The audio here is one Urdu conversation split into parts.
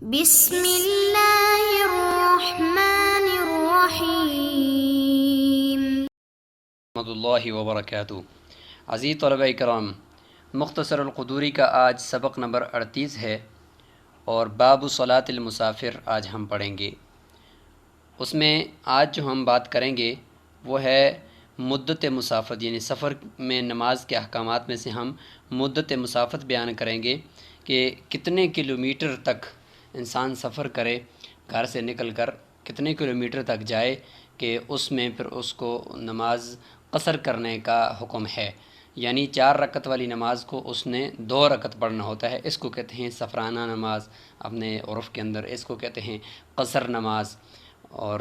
بسم اللہ الرحمن الرحیم۔ ورحمۃ اللہ وبرکاتہ۔ عزیز طلبہ کرام، مختصر القدوری کا آج سبق نمبر 38 ہے اور باب صلاۃ المسافر آج ہم پڑھیں گے۔ اس میں آج جو ہم بات کریں گے وہ ہے مدت مسافت، یعنی سفر میں نماز کے احکامات میں سے ہم مدت مسافت بیان کریں گے کہ کتنے کلومیٹر تک انسان سفر کرے، گھر سے نکل کر کتنے کلومیٹر تک جائے کہ اس میں پھر اس کو نماز قصر کرنے کا حکم ہے، یعنی 4 رکعت والی نماز کو اس نے 2 رکعت پڑھنا ہوتا ہے۔ اس کو کہتے ہیں سفرانہ نماز، اپنے عرف کے اندر اس کو کہتے ہیں قصر نماز اور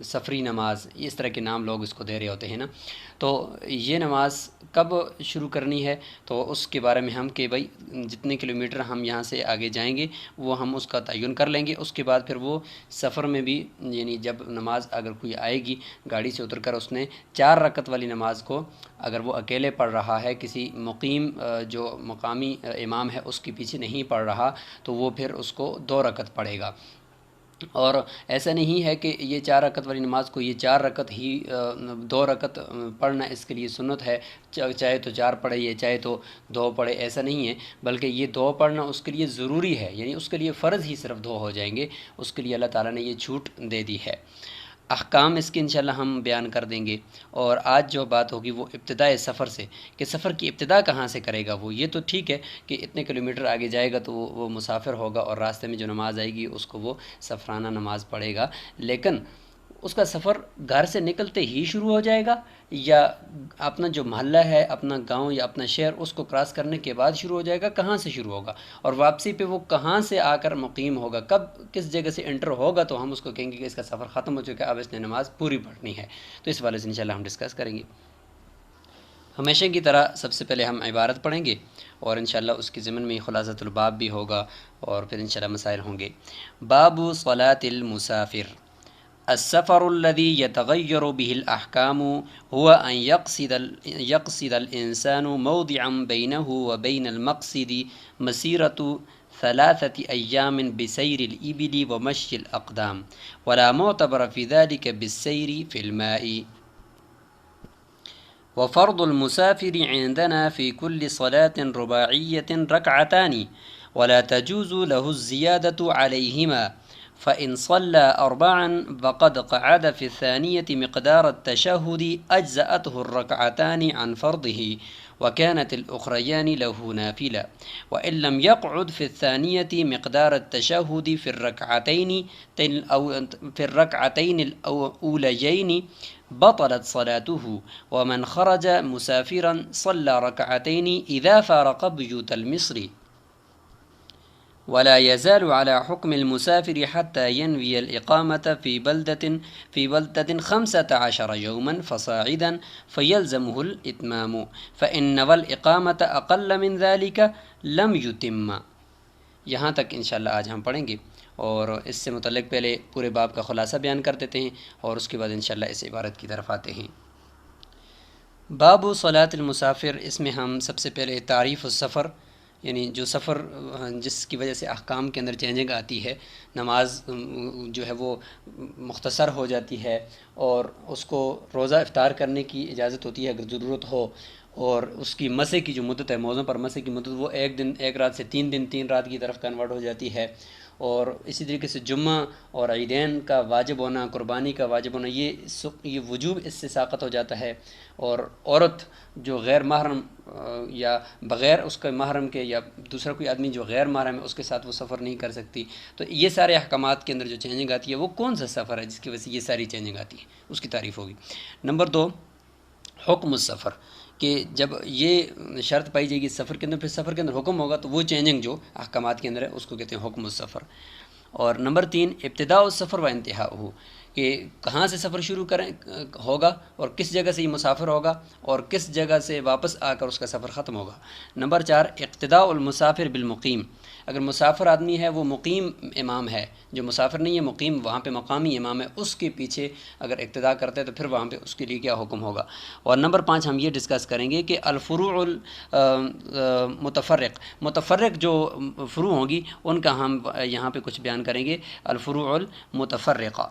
سفری نماز، اس طرح کے نام لوگ اس کو دے رہے ہوتے ہیں نا۔ تو یہ نماز کب شروع کرنی ہے تو اس کے بارے میں ہم کہ بھائی جتنے کلومیٹر ہم یہاں سے آگے جائیں گے وہ ہم اس کا تعین کر لیں گے۔ اس کے بعد پھر وہ سفر میں بھی، یعنی جب نماز اگر کوئی آئے گی گاڑی سے اتر کر، اس نے 4 رکعت والی نماز کو اگر وہ اکیلے پڑھ رہا ہے، کسی مقیم جو مقامی امام ہے اس کے پیچھے نہیں پڑھ رہا، تو وہ پھر اس کو 2 رکعت پڑھے گا۔ اور ایسا نہیں ہے کہ یہ 4 رکعت والی نماز کو یہ 4 رکعت ہی 2 رکعت پڑھنا اس کے لیے سنت ہے، چاہے تو 4 پڑھے یا چاہے تو 2 پڑھے، ایسا نہیں ہے، بلکہ یہ 2 پڑھنا اس کے لیے ضروری ہے، یعنی اس کے لیے فرض ہی صرف 2 ہو جائیں گے، اس کے لیے اللہ تعالیٰ نے یہ چھوٹ دے دی ہے۔ احکام اس کے انشاءاللہ ہم بیان کر دیں گے، اور آج جو بات ہوگی وہ ابتدائے سفر سے، کہ سفر کی ابتدا کہاں سے کرے گا وہ۔ یہ تو ٹھیک ہے کہ اتنے کلومیٹر آگے جائے گا تو وہ مسافر ہوگا اور راستے میں جو نماز آئے گی اس کو وہ سفرانہ نماز پڑھے گا، لیکن اس کا سفر گھر سے نکلتے ہی شروع ہو جائے گا یا اپنا جو محلہ ہے، اپنا گاؤں یا اپنا شہر، اس کو کراس کرنے کے بعد شروع ہو جائے گا، کہاں سے شروع ہوگا، اور واپسی پہ وہ کہاں سے آ کر مقیم ہوگا، کب کس جگہ سے انٹر ہوگا، تو ہم اس کو کہیں گے کہ اس کا سفر ختم ہو چکا ہے، اب اس نے نماز پوری پڑھنی ہے۔ تو اس والے سے انشاءاللہ ہم ڈسکس کریں گے۔ ہمیشہ کی طرح سب سے پہلے ہم عبارت پڑھیں گے اور انشاءاللہ اس کی ضمن میں خلاصۃ الباب بھی ہوگا اور پھر انشاءاللہ مسائل ہوں گے۔ باب صلاۃ المسافر۔ السفر الذي يتغير به الأحكام هو أن يقصد الإنسان موضعا بينه وبين المقصد مسيرة 3 أيام بسير الإبل ومشي الأقدام، ولا معتبر في ذلك بالسير في الماء. وفرض المسافر عندنا في كل صلاة رباعية 2 ركعتان، ولا تجوز له الزيادة عليهما، فإن صلى 4 وقد قعد في الثانية مقدار التشهد أجزأته 2 ركعتان عن فرضه، وكانت الأخريان له نافلة، وإن لم يقعد في الثانية مقدار التشهد في الركعتين الأوليين بطلت صلاته، ومن خرج مسافرا صلى 2 ركعتين إذا فارق بيوت المصر، ولا يزال على حكم المسافر حتى ينوي الإقامة في بلدة 15 يوما فصاعدا فيلزمه الإتمام، فإن نوى الإقامة أقل من ذلك لم يتم۔ یہاں تک انشاءاللہ آج ہم پڑھیں گے، اور اس سے متعلق پہلے پورے باب کا خلاصہ بیان کر دیتے ہیں اور اس کے بعد انشاءاللہ اس عبارت کی طرف آتے ہیں۔ باب صلاۃ المسافر، اس میں ہم سب سے پہلے تعریف السفر، یعنی جو سفر جس کی وجہ سے احکام کے اندر چینجنگ آتی ہے، نماز جو ہے وہ مختصر ہو جاتی ہے اور اس کو روزہ افطار کرنے کی اجازت ہوتی ہے اگر ضرورت ہو، اور اس کی مسح کی جو مدت ہے، موزوں پر مسح کی مدت وہ 1 دن 1 رات سے 3 دن 3 رات کی طرف کنورٹ ہو جاتی ہے، اور اسی طریقے سے جمعہ اور عیدین کا واجب ہونا، قربانی کا واجب ہونا، یہ وجوب اس سے ساقط ہو جاتا ہے، اور عورت جو غیر محرم یا بغیر اس کے محرم کے یا دوسرا کوئی آدمی جو غیر محرم ہے اس کے ساتھ وہ سفر نہیں کر سکتی۔ تو یہ سارے احکامات کے اندر جو چینجنگ آتی ہے وہ کون سا سفر ہے جس کی وجہ سے یہ ساری چینجنگ آتی ہے، اس کی تعریف ہوگی۔ نمبر 2، حکم السفر، کہ جب یہ شرط پائی جائے گی سفر کے اندر، پھر سفر کے اندر حکم ہوگا، تو وہ چینجنگ جو احکامات کے اندر ہے اس کو کہتے ہیں حکم السفر۔ اور نمبر 3، ابتداء السفر و انتہاؤہ، کہ کہاں سے سفر شروع ہوگا اور کس جگہ سے یہ مسافر ہوگا اور کس جگہ سے واپس آ کر اس کا سفر ختم ہوگا۔ نمبر 4، اقتداء المسافر بالمقیم، اگر مسافر آدمی ہے وہ مقیم امام ہے، جو مسافر نہیں ہے مقیم وہاں پہ مقامی امام ہے، اس کے پیچھے اگر اقتداء کرتے ہیں تو پھر وہاں پہ اس کے لیے کیا حکم ہوگا۔ اور نمبر 5 ہم یہ ڈسکس کریں گے کہ الفروع متفرق جو فروع ہوں گی ان کا ہم یہاں پہ کچھ بیان کریں گے، الفروع المتفرقہ،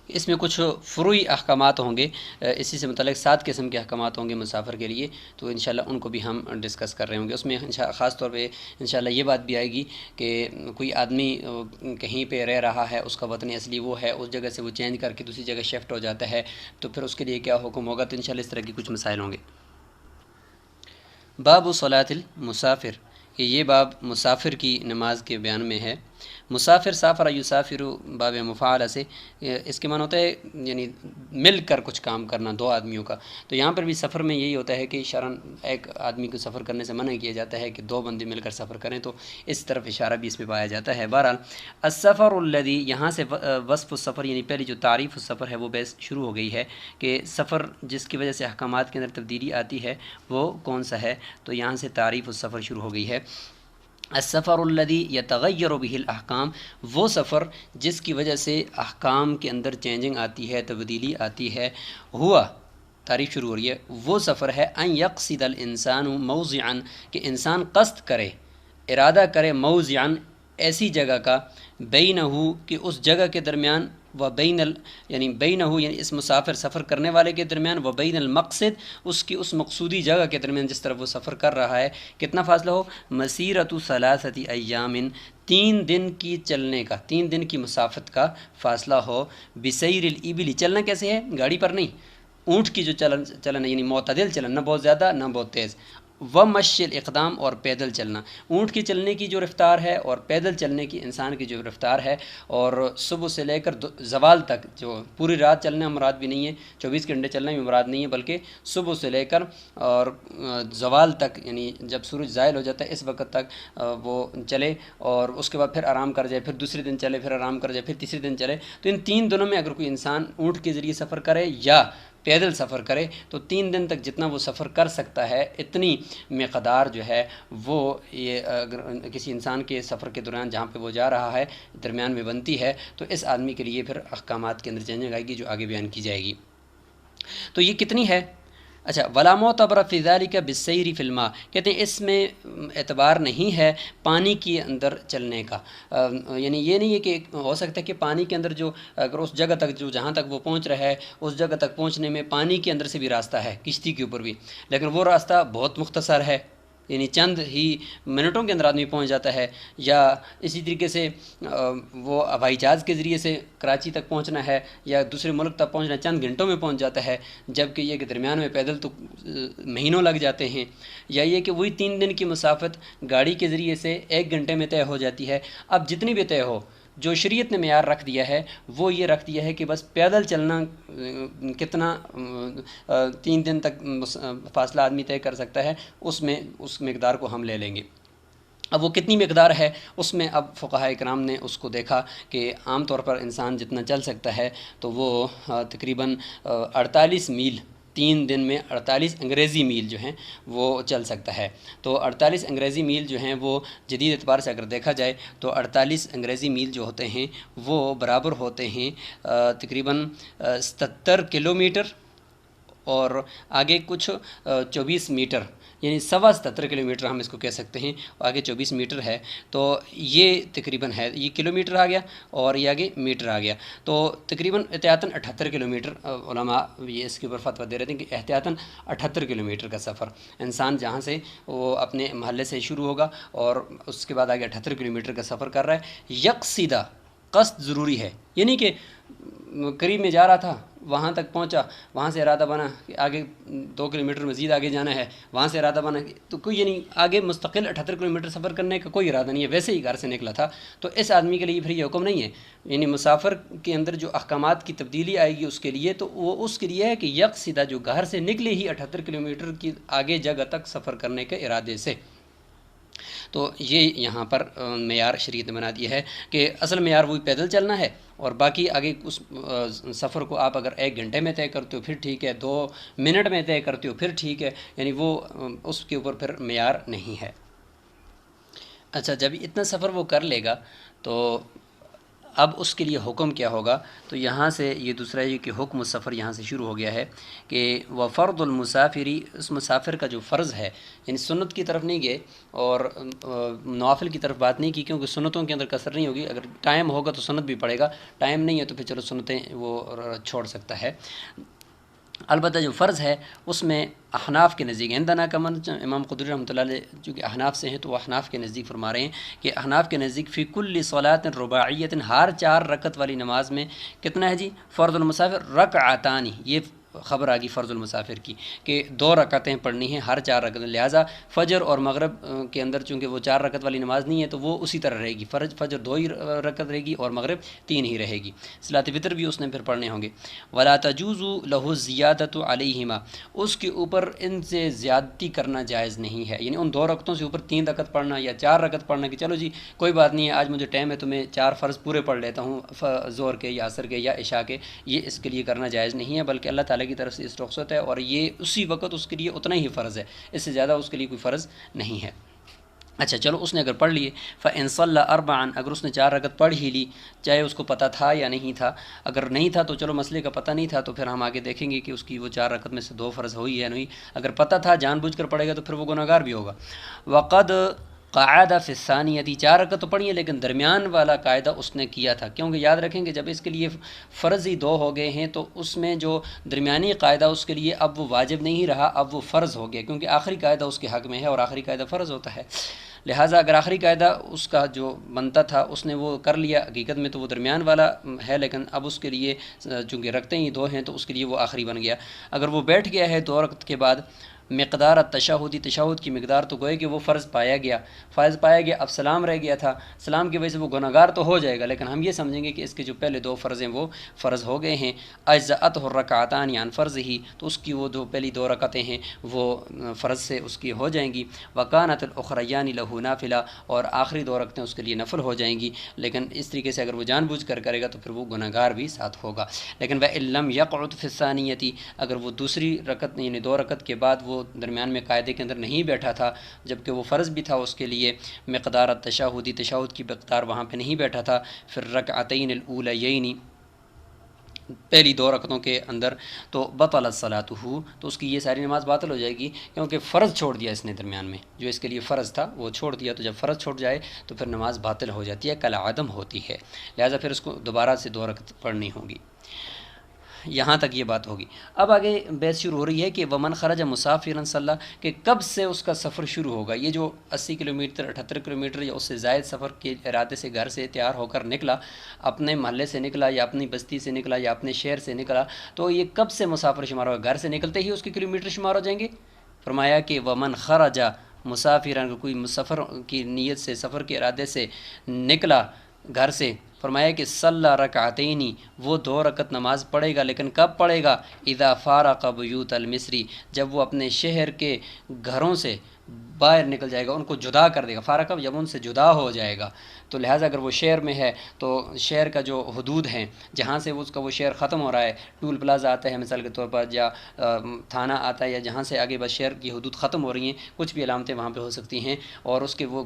اس میں کچھ فروعی احکامات ہوں گے، اسی سے متعلق 7 قسم کے احکامات ہوں گے مسافر کے لیے، تو انشاءاللہ ان کو بھی ہم ڈسکس کر رہے ہوں گے۔ اس میں خاص طور پہ انشاءاللہ یہ بات بھی آئے گی کہ کوئی آدمی کہیں پہ رہ رہا ہے، اس کا وطن اصلی وہ ہے، اس جگہ سے وہ چینج کر کے دوسری جگہ شفٹ ہو جاتا ہے تو پھر اس کے لیے کیا حکم ہوگا، تو انشاءاللہ اس طرح کی کچھ مسائل ہوں گے۔ باب صلاۃ المسافر، کہ یہ باب مسافر کی نماز کے بیان میں ہے۔ مسافر سافر یسافر باب مفعلہ سے اس کے معنی ہوتا ہے یعنی مل کر کچھ کام کرنا دو آدمیوں کا، تو یہاں پر بھی سفر میں یہی ہوتا ہے کہ شرعاً ایک آدمی کو سفر کرنے سے منع کیا جاتا ہے کہ 2 بندے مل کر سفر کریں، تو اس طرف اشارہ بھی اس میں پایا جاتا ہے۔ بہرحال السفر الذی، یہاں سے وصف السفر یعنی پہلی جو تعریف السفر ہے وہ بیس شروع ہو گئی ہے کہ سفر جس کی وجہ سے احکامات کے اندر تبدیلی آتی ہے وہ کون سا ہے، تو یہاں سے تعریف السفر شروع ہو گئی ہے۔ السفر الذی یتغیر بہ الاحکام، وہ سفر جس کی وجہ سے احکام کے اندر چینجنگ آتی ہے، تبدیلی آتی ہے، ہوا تعریف شروع ہو رہی ہے، وہ سفر ہے ان یقصد الانسان موضعا، کہ انسان قصد کرے، ارادہ کرے، موضعا ایسی جگہ کا، بینہ کہ اس جگہ کے درمیان، و بین یعنی بینہ یعنی اس مسافر سفر کرنے والے کے درمیان، و بین المقصد اس کی اس مقصودی جگہ کے درمیان جس طرف وہ سفر کر رہا ہے کتنا فاصلہ ہو، مسیرۃ 3 ایام، 3 دن کی چلنے کا، 3 دن کی مسافت کا فاصلہ ہو، بسیر الابل، چلنا کیسے ہے، گاڑی پر نہیں، اونٹ کی جو چلن ہے یعنی معتدل چلن، نہ بہت زیادہ نہ بہت تیز، ومشی الاقدام، اور پیدل چلنا، اونٹ کی چلنے کی جو رفتار ہے اور پیدل چلنے کی انسان کی جو رفتار ہے، اور صبح سے لے کر زوال تک، جو پوری رات چلنا مراد بھی نہیں ہے، 24 گھنٹے چلنا بھی مراد نہیں ہے، بلکہ صبح سے لے کر اور زوال تک یعنی جب سورج زائل ہو جاتا ہے اس وقت تک وہ چلے، اور اس کے بعد پھر آرام کر جائے، پھر دوسرے دن چلے، پھر آرام کر جائے، پھر تیسرے دن چلے، تو ان 3 دنوں میں اگر کوئی انسان اونٹ کے ذریعے سفر کرے یا پیدل سفر کرے تو 3 دن تک جتنا وہ سفر کر سکتا ہے اتنی مقدار جو ہے وہ یہ اگر کسی انسان کے سفر کے دوران جہاں پہ وہ جا رہا ہے درمیان میں بنتی ہے تو اس آدمی کے لیے پھر احکامات کے اندر چینجنگ آئے گی جو آگے بیان کی جائے گی۔ تو یہ کتنی ہے، اچھا، ولا معتبر فی ذلک بالسیر فی الماء، کہتے ہیں اس میں اعتبار نہیں ہے پانی کے اندر چلنے کا، یعنی یہ نہیں ہے کہ ہو سکتا ہے کہ پانی کے اندر جو اگر اس جگہ تک جو جہاں تک وہ پہنچ رہا ہے اس جگہ تک پہنچنے میں پانی کے اندر سے بھی راستہ ہے، کشتی کے اوپر بھی، لیکن وہ راستہ بہت مختصر ہے، یعنی چند ہی منٹوں کے اندر آدمی پہنچ جاتا ہے، یا اسی طریقے سے وہ ہوائی جہاز کے ذریعے سے کراچی تک پہنچنا ہے یا دوسرے ملک تک پہنچنا چند گھنٹوں میں پہنچ جاتا ہے، جبکہ یہ کہ درمیان میں پیدل تو مہینوں لگ جاتے ہیں، یا یہ کہ وہی 3 دن کی مسافت گاڑی کے ذریعے سے 1 گھنٹے میں طے ہو جاتی ہے۔ اب جتنی بھی طے ہو، جو شریعت نے معیار رکھ دیا ہے وہ یہ رکھ دیا ہے کہ بس پیدل چلنا کتنا 3 دن تک فاصلہ آدمی طے کر سکتا ہے، اس میں اس مقدار کو ہم لے لیں گے۔ اب وہ کتنی مقدار ہے اس میں اب فقہاء کرام نے اس کو دیکھا کہ عام طور پر انسان جتنا چل سکتا ہے تو وہ تقریباً 48 میل، 3 دن میں 48 انگریزی میل جو ہیں وہ چل سکتا ہے۔ تو 48 انگریزی میل جو ہیں وہ جدید اعتبار سے اگر دیکھا جائے تو 48 انگریزی میل جو ہوتے ہیں وہ برابر ہوتے ہیں تقریباً 77 کلومیٹر، اور آگے کچھ 24 میٹر، یعنی 77.25 کلومیٹر ہم اس کو کہہ سکتے ہیں، آگے 24 میٹر ہے، تو یہ تقریباً ہے، یہ کلومیٹر آ گیا اور یہ آگے میٹر آ گیا، تو تقریباً احتیاطاً 78 کلومیٹر علماء یہ اس کے اوپر فتویٰ دے رہے تھے کہ احتیاطاً 78 کلومیٹر کا سفر انسان جہاں سے وہ اپنے محلے سے شروع ہوگا اور اس کے بعد آگے 78 کلومیٹر کا سفر کر رہا ہے، یقصدہ، قصد ضروری ہے، یعنی کہ قریب میں جا رہا تھا، وہاں تک پہنچا، وہاں سے ارادہ بنا کہ آگے 2 کلومیٹر مزید آگے جانا ہے، وہاں سے ارادہ بنا تو کوئی یعنی آگے مستقل 78 کلومیٹر سفر کرنے کا کوئی ارادہ نہیں ہے، ویسے ہی گھر سے نکلا تھا، تو اس آدمی کے لیے پھر یہ حکم نہیں ہے، یعنی مسافر کے اندر جو احکامات کی تبدیلی آئے گی اس کے لیے تو وہ اس کے لیے ہے کہ یکسدہ جو گھر سے نکلے ہی 78 کلومیٹر کی آگے جگہ تک سفر کرنے کے ارادے سے۔ تو یہ یہاں پر معیار شریعت نے بنا دیا ہے کہ اصل معیار وہی پیدل چلنا ہے، اور باقی آگے اس سفر کو آپ اگر 1 گھنٹے میں طے کرتے ہو پھر ٹھیک ہے، 2 منٹ میں طے کرتے ہو پھر ٹھیک ہے، یعنی وہ اس کے اوپر پھر معیار نہیں ہے۔ اچھا، جب اتنا سفر وہ کر لے گا تو اب اس کے لیے حکم کیا ہوگا؟ تو یہاں سے یہ دوسرا یہ کہ حکم السفر یہاں سے شروع ہو گیا ہے کہ وفرض المسافری، اس مسافر کا جو فرض ہے، یعنی سنت کی طرف نہیں گئے اور نوافل کی طرف بات نہیں کی، کیونکہ سنتوں کے اندر کثر نہیں ہوگی، اگر ٹائم ہوگا تو سنت بھی پڑے گا، ٹائم نہیں ہے تو پھر چلو سنتیں وہ چھوڑ سکتا ہے۔ البتہ جو فرض ہے اس میں احناف کے نزدیک عندنا کا من، امام قدری رحمۃ اللہ علیہ چونکہ احناف سے ہیں تو وہ احناف کے نزدیک فرما رہے ہیں کہ احناف کے نزدیک فی کل صلاۃ رباعیۃ، ہر 4 رکعت والی نماز میں کتنا ہے جی؟ فرض المسافر رکعتان، یہ خبر آگی فرض المسافر کی کہ 2 رکعتیں پڑھنی ہیں، ہر 4 رکعتیں، لہٰذا فجر اور مغرب کے اندر چونکہ وہ 4 رکعت والی نماز نہیں ہے تو وہ اسی طرح رہے گی، فجر 2 ہی رکعت رہے گی اور مغرب 3 ہی رہے گی، صلاۃ وطر بھی اس نے پھر پڑھنے ہوں گے۔ ولا تجوز له الزیادۃ علیہما، اس کے اوپر ان سے زیادتی کرنا جائز نہیں ہے، یعنی ان 2 رکعتوں سے اوپر 3 رکعت پڑھنا یا 4 رکعت پڑھنا کہ چلو جی کوئی بات نہیں ہے آج مجھے ٹائم ہے تو میں 4 فرض پورے پڑھ لیتا ہوں، ظہر کے یا عصر کے یا عشاء کے، یہ اس کے لیے کرنا جائز نہیں ہے، بلکہ اللہ تعالیٰ کی طرف سے اس رخصت ہے اور یہ اسی وقت اس کے لیے اتنا ہی فرض ہے، اس سے زیادہ اس کے لیے کوئی فرض نہیں ہے۔ اچھا چلو اس نے اگر پڑھ لیے فَإِن صَلَّى أَرْبَعًا، اگر اس نے 4 رکعت پڑھ ہی لی، چاہے اس کو پتہ تھا یا نہیں تھا، اگر نہیں تھا تو چلو مسئلے کا پتہ نہیں تھا تو پھر ہم آگے دیکھیں گے کہ اس کی وہ 4 رکعت میں سے 2 فرض ہوئی ہے نہیں، اگر پتہ تھا جان بوجھ کر پڑھے گا تو پھر وہ گناہگار بھی ہوگا۔ وقد قعد فی الثانیۃ، 4 رکعت تو پڑھی ہے لیکن درمیان والا قاعدہ اس نے کیا تھا، کیونکہ یاد رکھیں کہ جب اس کے لیے فرض ہی 2 ہو گئے ہیں تو اس میں جو درمیانی قاعدہ اس کے لیے اب وہ واجب نہیں رہا، اب وہ فرض ہو گیا، کیونکہ آخری قاعدہ اس کے حق میں ہے اور آخری قاعدہ فرض ہوتا ہے، لہٰذا اگر آخری قاعدہ اس کا جو بنتا تھا اس نے وہ کر لیا، حقیقت میں تو وہ درمیان والا ہے لیکن اب اس کے لیے چونکہ رکعتیں ہی 2 ہیں تو اس کے لیے وہ آخری بن گیا۔ اگر وہ بیٹھ گیا ہے 2 رکعت کے بعد، مقدار التشہد، تشہد کی مقدار تو گوئے کہ وہ فرض پایا گیا، اب سلام رہ گیا تھا، سلام کی وجہ سے وہ گناہگار تو ہو جائے گا لیکن ہم یہ سمجھیں گے کہ اس کے جو پہلے 2 فرض ہیں وہ فرض ہو گئے ہیں، اجزأتہ الرکعتان عن فرض ہی، تو اس کی وہ جو پہلی 2 رکعتیں ہیں وہ فرض سے اس کی ہو جائیں گی، وکانت الاخریان لہ نافلہ، اور آخری 2 رکعتیں اس کے لیے نفل ہو جائیں گی، لیکن اس طریقے سے اگر وہ جان بوجھ کر کرے گا تو پھر وہ گناہگار بھی ساتھ ہوگا۔ لیکن وَإِن لَمْ يَقْعُدْ فِي الثَّانِيَةِ، اگر وہ دوسری رکعت یعنی 2 رکعت کے بعد وہ درمیان میں قاعدے کے اندر نہیں بیٹھا تھا جبکہ وہ فرض بھی تھا اس کے لیے، مقدار التشہد، تشہد کی مقدار وہاں پہ نہیں بیٹھا تھا، پھر رکعتین الاولیین، پہلی 2 رکعتوں کے اندر، تو بطلت صلاتہ، تو اس کی یہ ساری نماز باطل ہو جائے گی، کیونکہ فرض چھوڑ دیا اس نے درمیان میں، جو اس کے لیے فرض تھا وہ چھوڑ دیا، تو جب فرض چھوڑ جائے تو پھر نماز باطل ہو جاتی ہے، کالعدم ہوتی ہے، لہٰذا پھر اس کو دوبارہ سے 2 رکعت پڑھنی ہوگی۔ یہاں تک یہ بات ہوگی۔ اب آگے بحث شروع ہو رہی ہے کہ ومن خرج مسافرا صلی، کہ کب سے اس کا سفر شروع ہوگا، یہ جو 80 کلومیٹر 78 کلومیٹر یا اس سے زائد سفر کے ارادے سے گھر سے تیار ہو کر نکلا، اپنے محلے سے نکلا یا اپنی بستی سے نکلا یا اپنے شہر سے نکلا، تو یہ کب سے مسافر شمار ہوگا؟ گھر سے نکلتے ہی اس کے کلومیٹر شمار ہو جائیں گے؟ فرمایا کہ ومن خرج مسافرا، کوئی مسافر کی نیت سے سفر کے ارادے سے نکلا گھر سے، فرمایا کہ صلی رکعتین، وہ 2 رکعت نماز پڑھے گا، لیکن کب پڑھے گا؟ اذا فارق بیوت المصری، جب وہ اپنے شہر کے گھروں سے باہر نکل جائے گا، ان کو جدا کر دے گا، فارق جب ان سے جدا ہو جائے گا، تو لہٰذا اگر وہ شہر میں ہے تو شہر کا جو حدود ہیں جہاں سے اس کا وہ شہر ختم ہو رہا ہے، ٹول پلازا آتا ہے مثال کے طور پر، یا تھانہ آتا ہے، یا جہاں سے آگے بس شہر کی حدود ختم ہو رہی ہیں، کچھ بھی علامتیں وہاں پہ ہو سکتی ہیں، اور اس کے وہ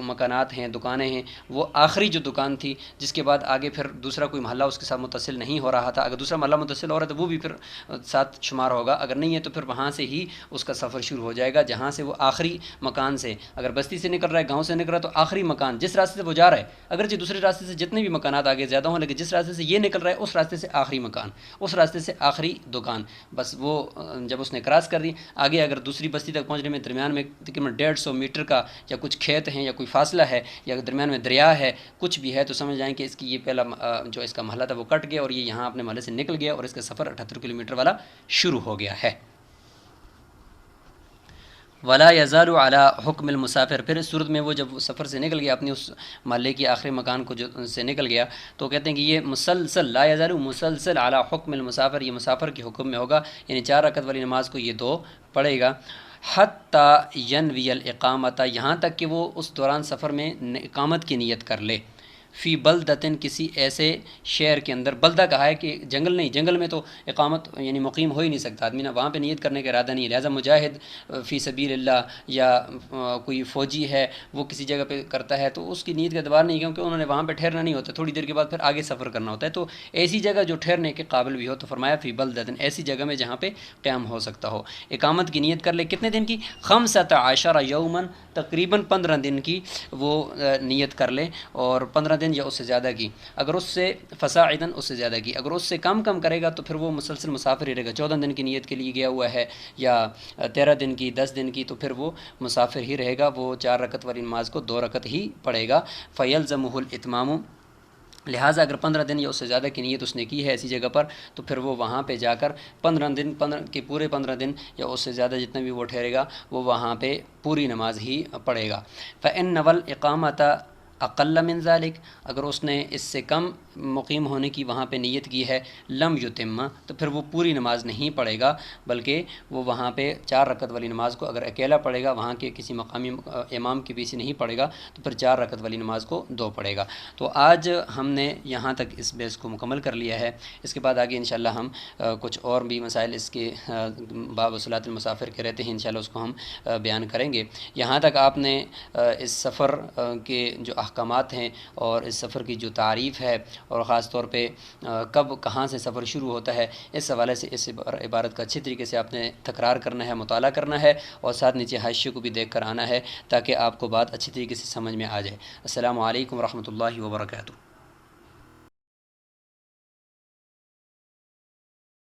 مکانات ہیں، دکانیں ہیں، وہ آخری جو دکان تھی جس کے بعد آگے پھر دوسرا کوئی محلہ اس کے ساتھ متصل نہیں ہو رہا تھا، اگر دوسرا محلہ متصل ہو رہا ہے تو وہ بھی پھر ساتھ شمار ہوگا، اگر نہیں ہے تو پھر وہاں سے ہی اس کا سفر شروع ہو جائے گا، جہاں سے وہ آخری مکان سے، اگر بستی سے نکل رہا ہے، گاؤں سے نکل رہا ہے، تو آخری مکان جس راستے سے وہ جا رہا ہے، اگرچہ دوسرے راستے سے جتنے بھی مکانات آگے زیادہ ہوں، لیکن جس راستے سے یہ نکل رہا ہے اس راستے سے آخری مکان، اس راستے سے آخری دکان، بس وہ جب اس نے کراس کر دی، آگے اگر دوسری بستی تک پہنچنے میں درمیان میں تقریباً 150 میٹر کا یا کچھ کھیت ہیں یا کوئی فاصلہ ہے یا درمیان میں دریا ہے، کچھ بھی ہے، تو سمجھ جائیں کہ اس کی یہ پہلا جو اس کا محلہ تھا وہ کٹ گیا اور یہ یہاں اپنے محلے سے نکل گیا اور اس کا سفر 78 کلومیٹر والا شروع ہو گیا ہے۔ ولا یزال علی حکم المسافر، پھر اس صورت میں وہ جب سفر سے نکل گیا، اپنی اس محلے کی آخری مکان کو جو سے نکل گیا، تو کہتے ہیں کہ یہ مسلسل، لا یزال مسلسل علی حکم المسافر، یہ مسافر کے حکم میں ہوگا، یعنی 4 رکعت والی نماز کو یہ 2 پڑھے گا، حتی ینوی الاقامت، یہاں تک کہ وہ اس دوران سفر میں اقامت کی نیت کر لے، فی بلدتن کسی ایسے شہر کے اندر، بلدہ کہا ہے کہ جنگل نہیں، جنگل میں تو اقامت یعنی مقیم ہو ہی نہیں سکتا آدمی، نہ وہاں پہ نیت کرنے کا ارادہ نہیں ہے، لہٰذا مجاہد فی سبیل اللہ یا کوئی فوجی ہے وہ کسی جگہ پہ کرتا ہے تو اس کی نیت کا اعتبار نہیں، کیونکہ انہوں نے وہاں پہ ٹھہرنا نہیں ہوتا، تھوڑی دیر کے بعد پھر آگے سفر کرنا ہوتا ہے، تو ایسی جگہ جو ٹھہرنے کے قابل بھی ہو، تو فرمایا فی بلدتن ایسی جگہ میں جہاں پہ قیام ہو سکتا ہو، اقامت کی نیت کر لے، کتنے دن کی؟ 15 یومن، تقریباً 15 دن کی وہ نیت کر لے، اور 15 دن یا اس سے زیادہ کی، اگر اس سے فصاعدن اس سے زیادہ کی، اگر اس سے کم کرے گا تو پھر وہ مسلسل مسافر ہی رہے گا، 14 دن کی نیت کے لیے گیا ہوا ہے یا 13 دن کی، 10 دن کی، تو پھر وہ مسافر ہی رہے گا، وہ 4 رکعت والی نماز کو 2 رکعت ہی پڑھے گا۔ فَيَلْزَمُهُ الْإِتْمَامُ، لہٰذا اگر 15 دن یا اس سے زیادہ کی نیت اس نے کی ہے ایسی جگہ پر، تو پھر وہ وہاں پہ جا کر 15 دن یا اس سے زیادہ جتنے بھی وہ ٹھہرے گا وہ وہاں پہ پوری نماز ہی پڑھے گا۔ فَإِنْ نَوَى الْإِقَامَةَ اقل من ذلك، اگر اس نے اس سے کم مقیم ہونے کی وہاں پہ نیت کی ہے، لم یتم، تو پھر وہ پوری نماز نہیں پڑھے گا، بلکہ وہ وہاں پہ 4 رکعت والی نماز کو اگر اکیلا پڑھے گا، وہاں کے کسی مقامی امام کے پیچھے نہیں پڑھے گا، تو پھر 4 رکعت والی نماز کو 2 پڑھے گا۔ تو آج ہم نے یہاں تک اس بیس کو مکمل کر لیا ہے، اس کے بعد آگے انشاءاللہ ہم کچھ اور بھی مسائل اس کے باب صلاۃ المسافر کے رہتے ہیں، انشاءاللہ اس کو ہم بیان کریں گے۔ یہاں تک آپ نے اس سفر کے جو احکامات ہیں اور اس سفر کی جو تعریف ہے، اور خاص طور پہ کب کہاں سے سفر شروع ہوتا ہے، اس حوالے سے اس عبارت کا اچھی طریقے سے آپ نے تکرار کرنا ہے، مطالعہ کرنا ہے، اور ساتھ نیچے حاشیے کو بھی دیکھ کر آنا ہے تاکہ آپ کو بات اچھی طریقے سے سمجھ میں آ جائے۔ السلام علیکم ورحمۃ اللہ وبرکاتہ۔